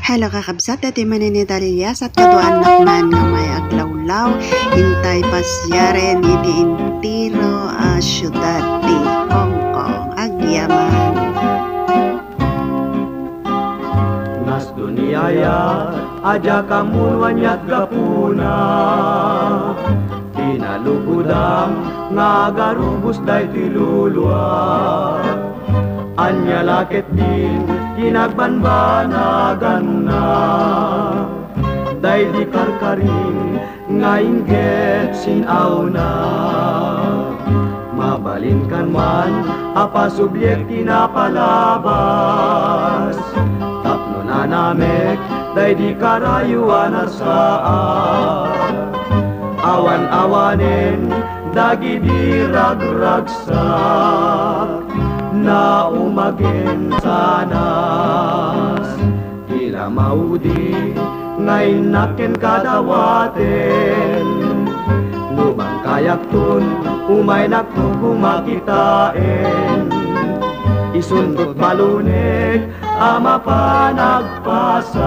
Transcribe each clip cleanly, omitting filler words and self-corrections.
Hello kakabsat, dati maninidaliyas at kaduan nakman nga may aglawlaw, hintay pasyaren iti intiro a syudad ti Hong Kong, agyaman. Nas duniyaya, aja kamunwanyat gapuna, tinalugudam nga garubos day tilulwa. Anya lakit din, kinagbanbanagan na, day di karkaring, nga inget sinaw na. Mabalin kan man, apa subyekti na palabas, tapno na namek, day di karayuan asaan. Awan-awanin, dagi di ragragsak, na umagin sanas. Tila maudi, ngay nakin kadawaten, lubang kayak tun, umay nagkukumakitain. Isundot balunik, ama pa nagpasag,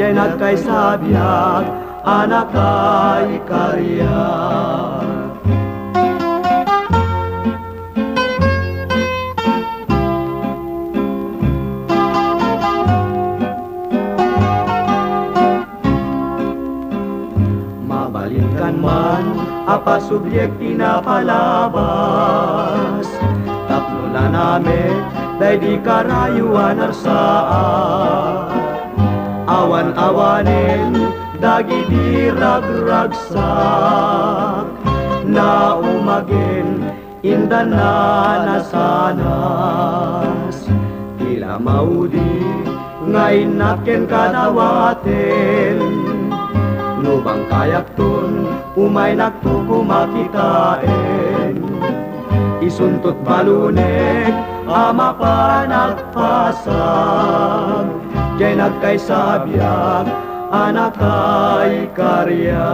jay nagkay sabyak, anak kay karya. Mabalinkan man, apa subyekti na palabas, tapno na namin, day di karayuan arsaan. Awan-awanin, dagi di ragragsak, na umagin, inda na nasanas. Tila maudi, ngay nakin kadawaten, lubang kayak tun, umay nagtukumakitain. Isuntot balunek, ama pa nagpasag, jay nagkay sabyak, anak kay karya.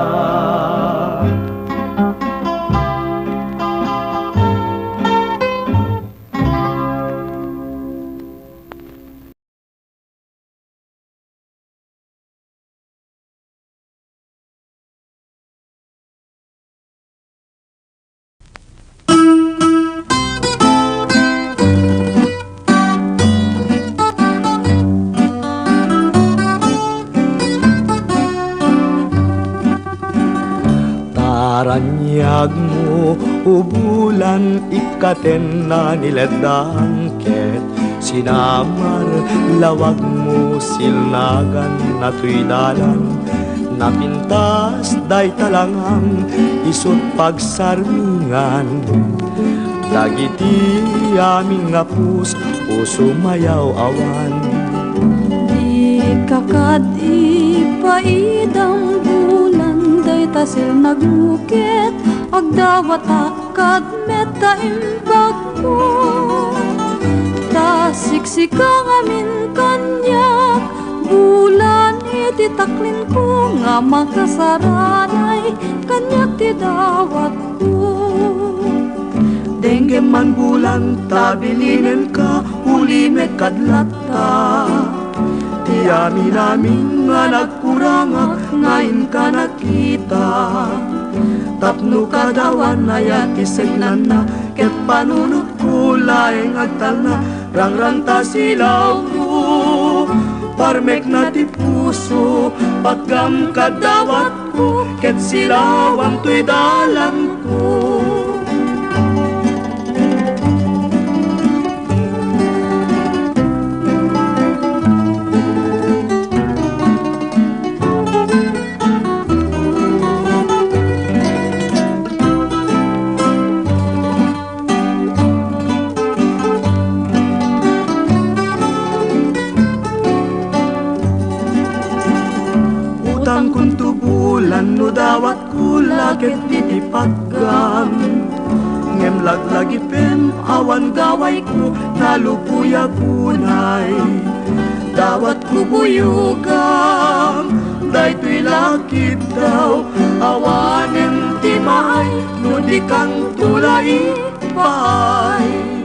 Taranyag mo, ubulan, ikaten na niledangket. Sinamar, lawag mo, silnagan na tuy dalan. Napintas, day talangang, isut pagsarmingan. Dagiti aming nga puso mayaw awan. Di kakad ipaidang bulan, day tasil nagbukit, agdawat akad meta imbag mo. Tasiksika amin kanyak, bulan iti taklin ko, nga makasaranay, kanyak ti dawat ko. Dengge man bulan, tabilinen ka, huli me kadlata. Ti amin namin nga nagkurangak, ngayon ka nakita. Tapno kadawan na yatisegnan na, ket panunot kulay ngagtal na, rangrang ta silaw mo. Parmek na ti puso, pagkam kadawat ko, ket silawang tuy dalan ko. Utang kuntu bulan, no dawat kulaget titipagam. Ngem laglagi pem, awan gaway ko, nalupuya kunay. Dawat ko buyugam, day tuy lakit daw, awanen timay, no di kang tulay pay.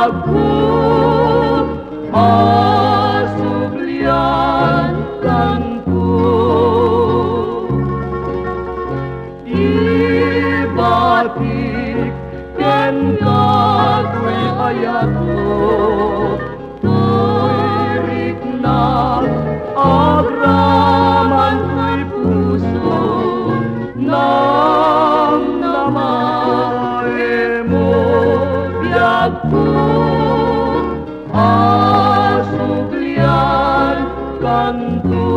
biagku asublian kanku ibatik ken kakoy ayatlo tuirik na agraman ko'y puso nang namae mo biagku asuglian kanto.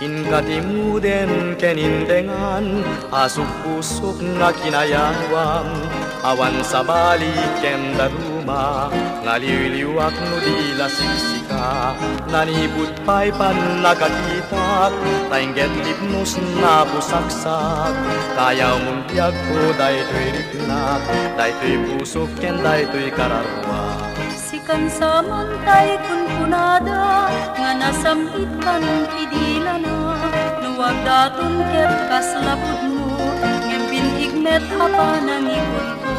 Inkatimuden kenindengan asuk-pusuk nga kinayawam awan sa balik ken daruma ngaliliwak no di lasiksika nanibut pay pan nakatitak taingget lipnos na pusaksak kayaw muntiag ko daytoy riknak daytoy pusuk ken daytoy kararwa Sikan sa mantay kun punada nga nasambit kan idilana nuwag daton ket kaslapud mo ngem binigmet hapa nang ikot ko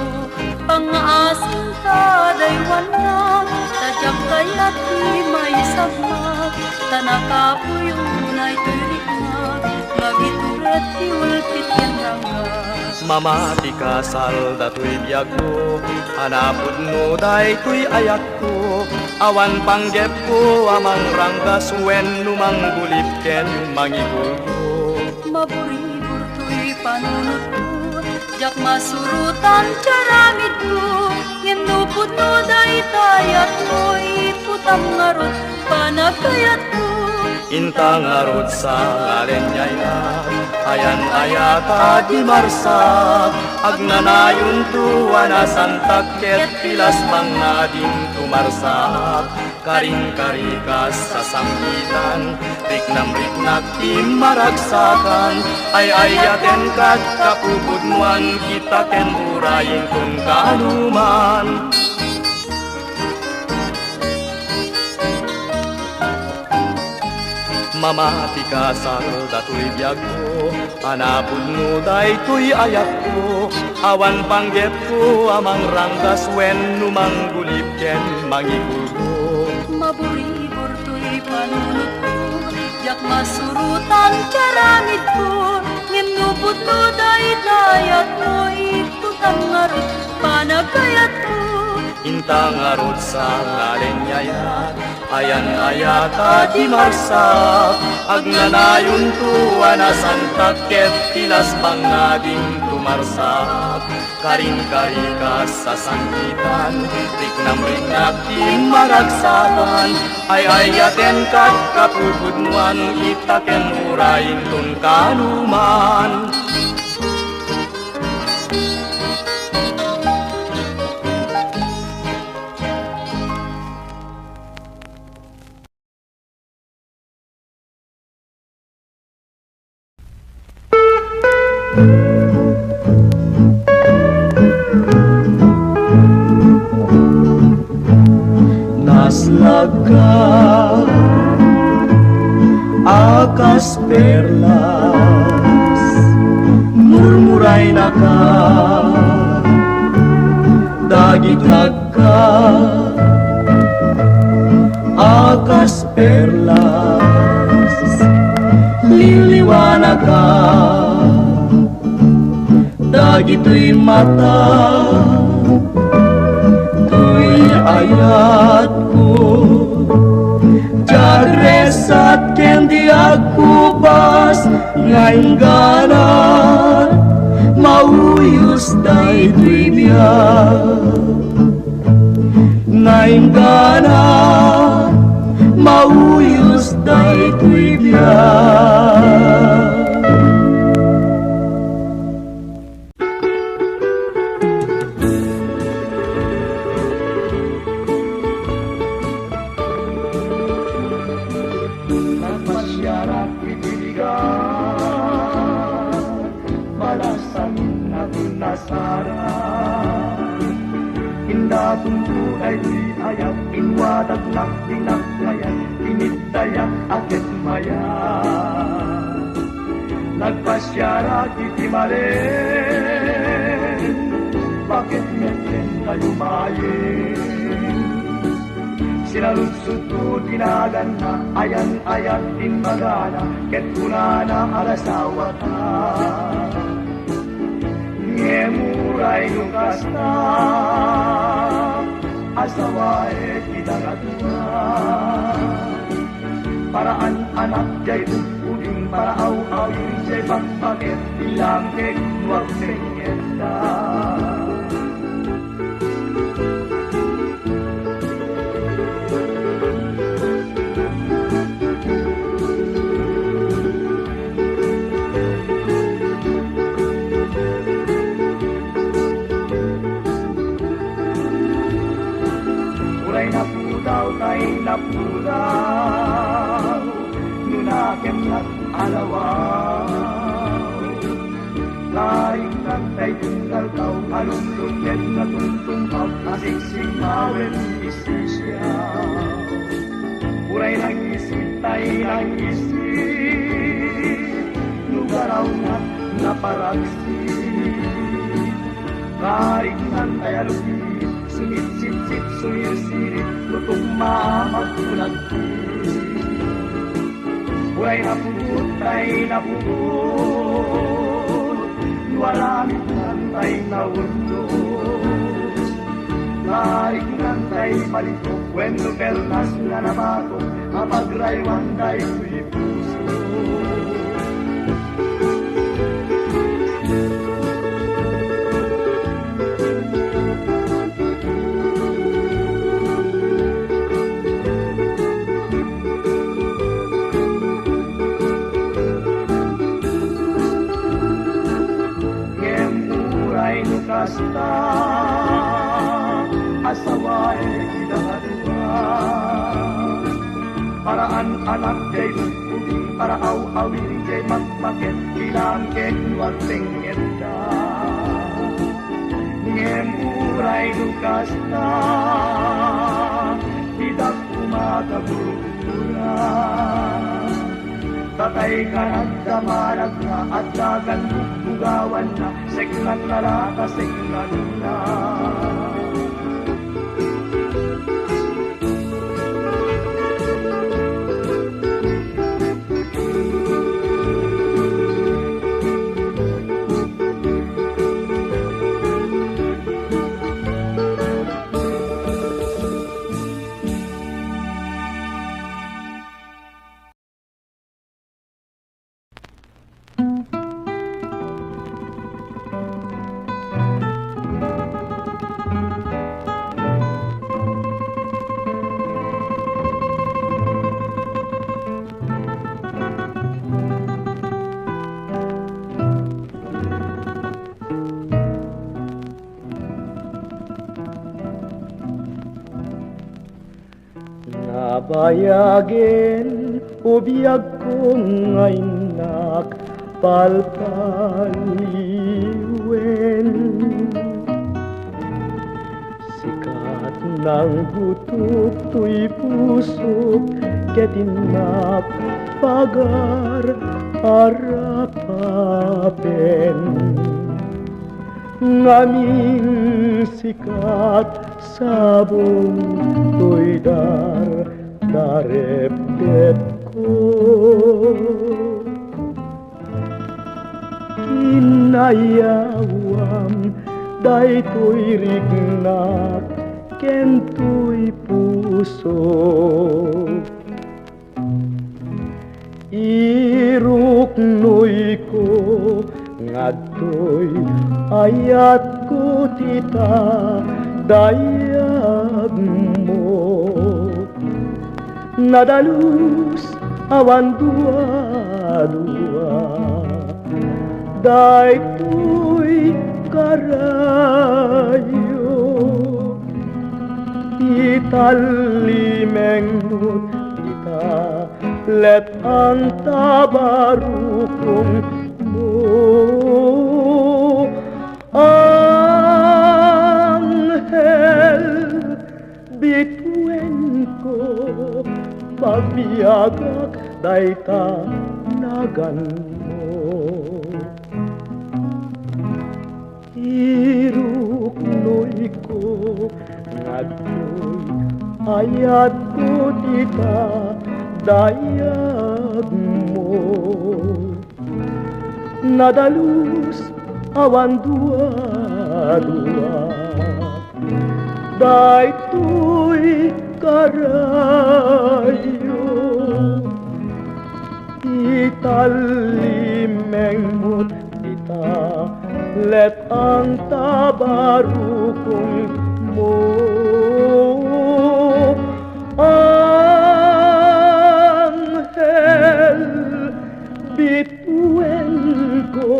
pangaasin ka daywan na tajak kayat di may sabmak tanakapuyo na ituriknak magituret di ulpit yan rangga mamati ka sal datoy biagko hanapod mo daytoy ayat ko awan panggep ko amang ranggas wen numang gulip ken mangigul ko maburibur to'y panunod ko jak masurutan caramid ko ngem nupod no daytayat mo'y putam ngarot panagkayat ko intang arot sa ngalen ayan ayata di marsak agnanayon tuwa na santak ket pilas mangading tumarsak karing-karikas sa samgitan riknam-riknak ti maragsakan ay ayaten kat kapupudnuan kita ken urayin kung kanuman mamati ka sal datoy biagko hanapod mo daytoy ayat ko awan panggep ko amang ranggas wen numang gulip ken mangigul ko maburibur to'y panunod ko jak masurutan caramid ko ngem nupod no daytayat mo'y putam ngarot panagkayat ko intang arot sa ngalen ayan ayata di marsak agnanayon tuwa na santak ket pilas pangading tumarsak karing-karikas sa sangkitan riknam-riknak ti maragsakan ay ayaten kat kapupudnuan ita ken urayin tun kanuman Naslagka akas perlas murmuray na ka dagitlag ka akas perlas liliwanag ka dagito'y mata tuy ayat ko jagresat kendi agkubas ngayon ganan mauyos daytoy biag ngayon ganan mauyos daytoy biag natuntunay di ayat inwadag nak dinakayat inidayat akit maya nagpasyara kiti maren bakit ngeten tayo mayin sinalunsod ko tinagan na ayan-ayat din magana ket kunana alasawa ta ngemuray nukas na asawae kidangatwa paraan anak jay upuding paraaw-awin jay bakbakit ilang kek nuwag sengeta tay napudaw nunakem at alawaw laing nantay tunggal kau alumlungket na tungtungkaw asiksik mawen isisyaw uray ng isip tay ng isip lugaraw na paraksi laing nantay alumlungket sumit-sit-sit, sumir-sirit, lutong maamag-ulagkit. Buhay na pugot, tay na pugot, walamit nantay na undos. Larik nantay palito, kwento perlas na nabato, apagraywan day kuy puso. Kasta asawae kidangatwa paraan anak jay upuding paraaw-awin jay magmaket ilang kek nuwag sengeta ngemuray nukasta tidak kumagabura tatay ka nagdamarag na at dagan bugawan na seklan na lata seklan na Nabayagin ubiyag kong aynak palpaliwen sikat ng butuk tuy pusok ketinak pagar arapapen ngaming sikat sabong tuy darep-dep ko kinayawam daytoy rignak kentoy puso iruknoy ko ngadtoy ayat ko tita dayag mo nadalus awan dua-dua daytoy karayo italimengut ita let ang tabarukong mo Angel bituin ko pagbiagak dayta nagan mo. Iruknoy ko ngagtoy ayat ko tita dayag mo. Nadalus awan dua-dua daytoy karayo italimeng mo't ita let ang tabarukong mo anghel bituin ko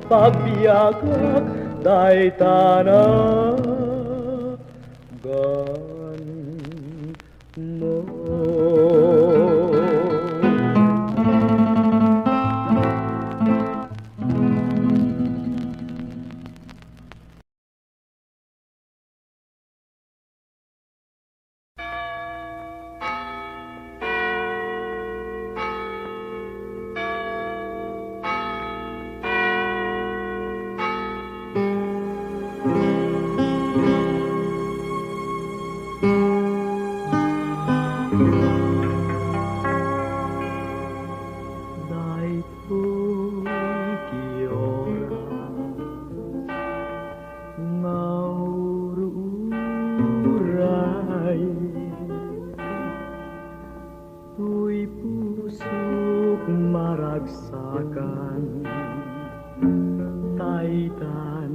pagbiagak daytana gan mo. Maragsakan taitan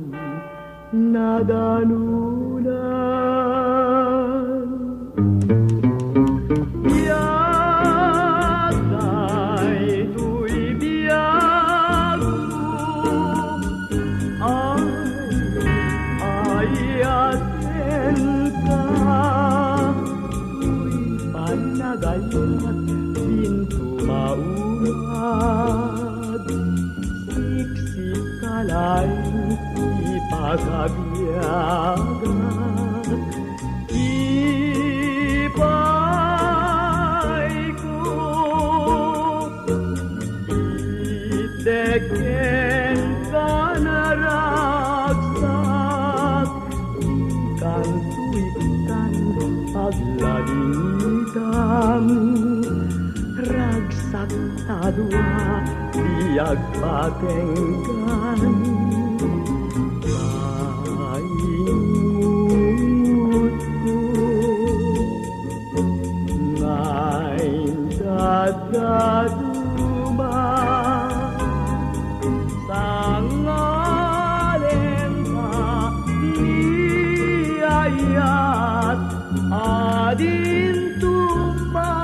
nadanunan biag daytoy biag mo ayaten ka tuy panagayat pintu mauad siksik kalay ipagabiagan ipay ko iteken ka naragsak ikan tuikan paglalitan ragsak tadua biag patenggan kaingut ko ngayon dadaduma sangalin ka iyayat adin tumarasat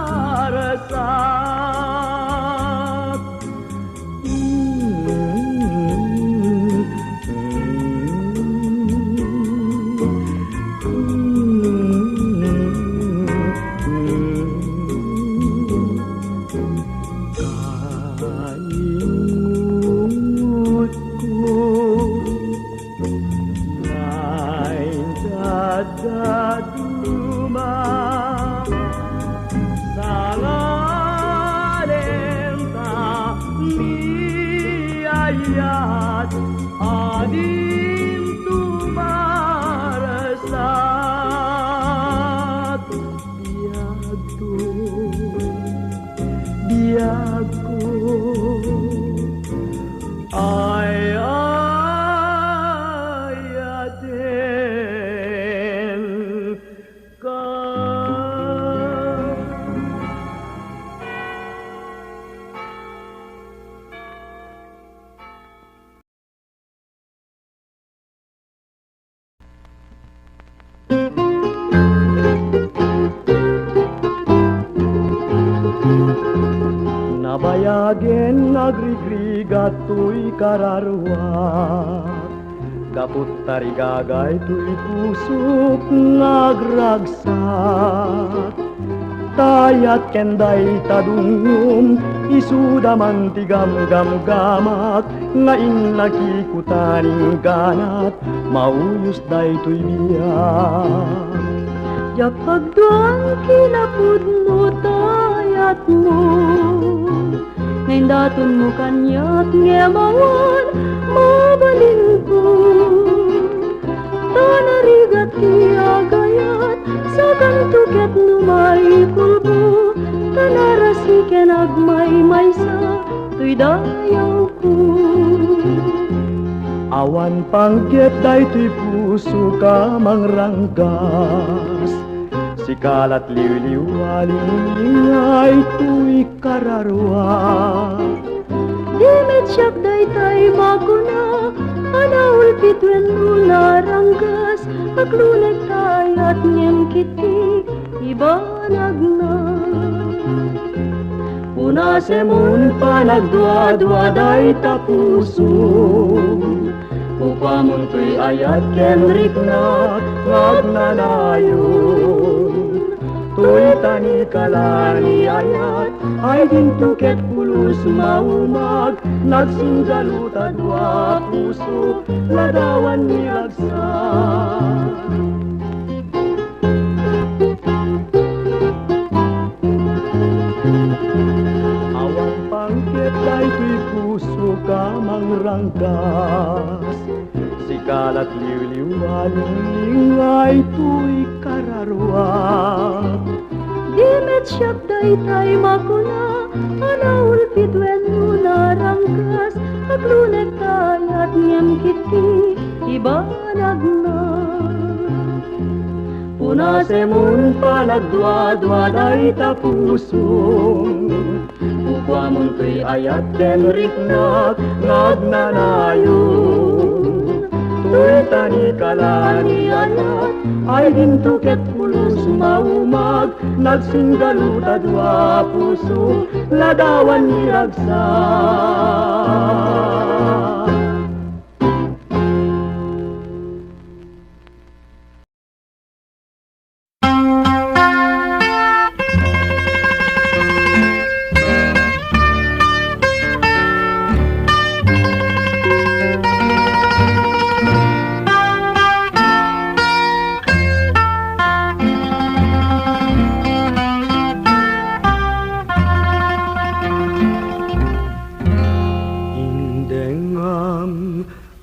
kaingut ko ngayon dadaduma sangalin ka niyayat adin tumarasat biag ko ay ayaten ka. Nabayagen nagrigrigat tuy kararwat kaput tarigagay tuy pusok nagragsak tayat kenday tadungum isuda mantigam gamak ngain nakikutaning ganat mauyos day tuy biyak yak pagduang kinapudno tayat mo. Ngayon daton mo kanya't ngemawan mabalin ko. Tanarigat tiagayat sa kantuket numay kulbo. Tanarasiken agmay maysa tuy dayaw ko. Awan pangget daytoy puso ka mangranggas. Sikalat liwliw alingay tuy kararwa. Dimet siyak daytay makuna anaul pitwen naranggas. Aglunek tayat ngem kiti ibanag na. Punasemun panagdwa-dwa day tapuso. Upamun tuy ayat kenrik na ngagnanayon. Tuy tani kalani ayat ay dintuket pulus maumag. Nagsinggaluta dua puso ladawan nilagsak. Awan pangket daytoy puso ka mangranggas. Sikalat liwliw alingay tuy kararwa. Dimet siyak daytay makuna anaul pitwen naranggas. Aglunek tayat ngem kiti ibanag na. Punasemun panagdwa-dwa day tapuso. Upamun tuy ayat kenrik na ngagnanayon. Tuy tani kalani ayat ay dintuket pulus maumag. Nagsinggaluta dua puso ladawan niragsak.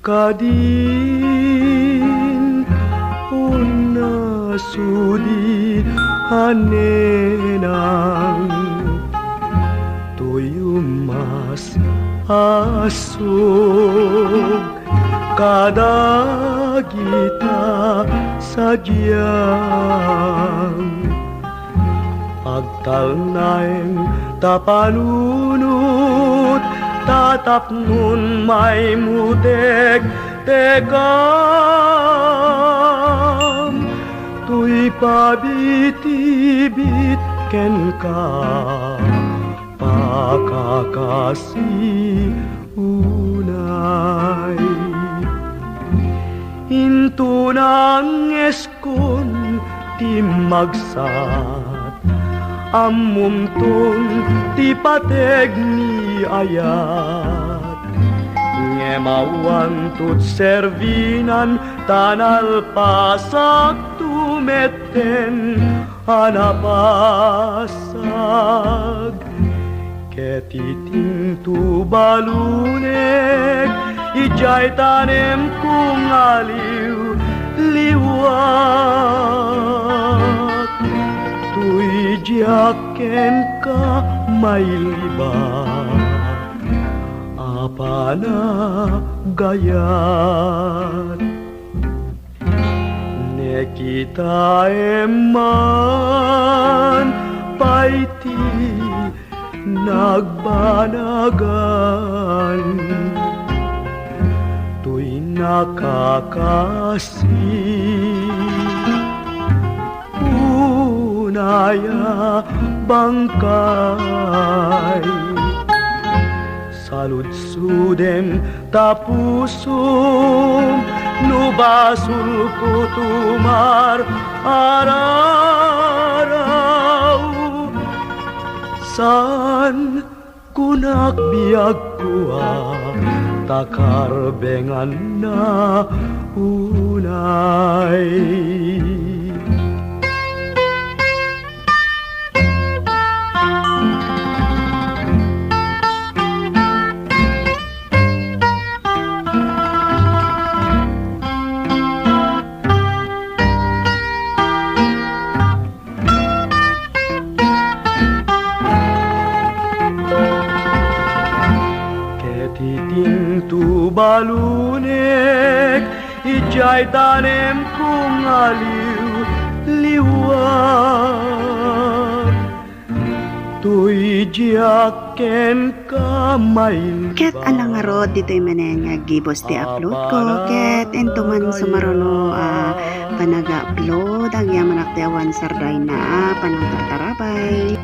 Kadin una sudi hanenang tuyumas asog kada kita sagyang pagtalnaeng tapanunot tatap nun may mutek tekam tuy pabitibit ken ka pakakasi unay into nang eskon ti magsat ammumtong ti pateg ni ayat ngemawan tut servinan tanal pasak tumeten anapasag ketiting tu balunek ijay tanem kung aliw liwat tuy jaken ka may libak apa na gayat ne kita eman paiti nagbanagan tuy nakakasih unaya bangkay saludsudem tapusum nubasul kutumar araraw san kunak biag kuwa takar bengan na unay Jay tanim kong aliw liwag Tuy diyaken kamay Ket alang nga ro dito'y manen nga gibos ti upload ko. Ket ento man sumarono panaga-upload. Ang yaman akti awan sarday na panang tartarabay.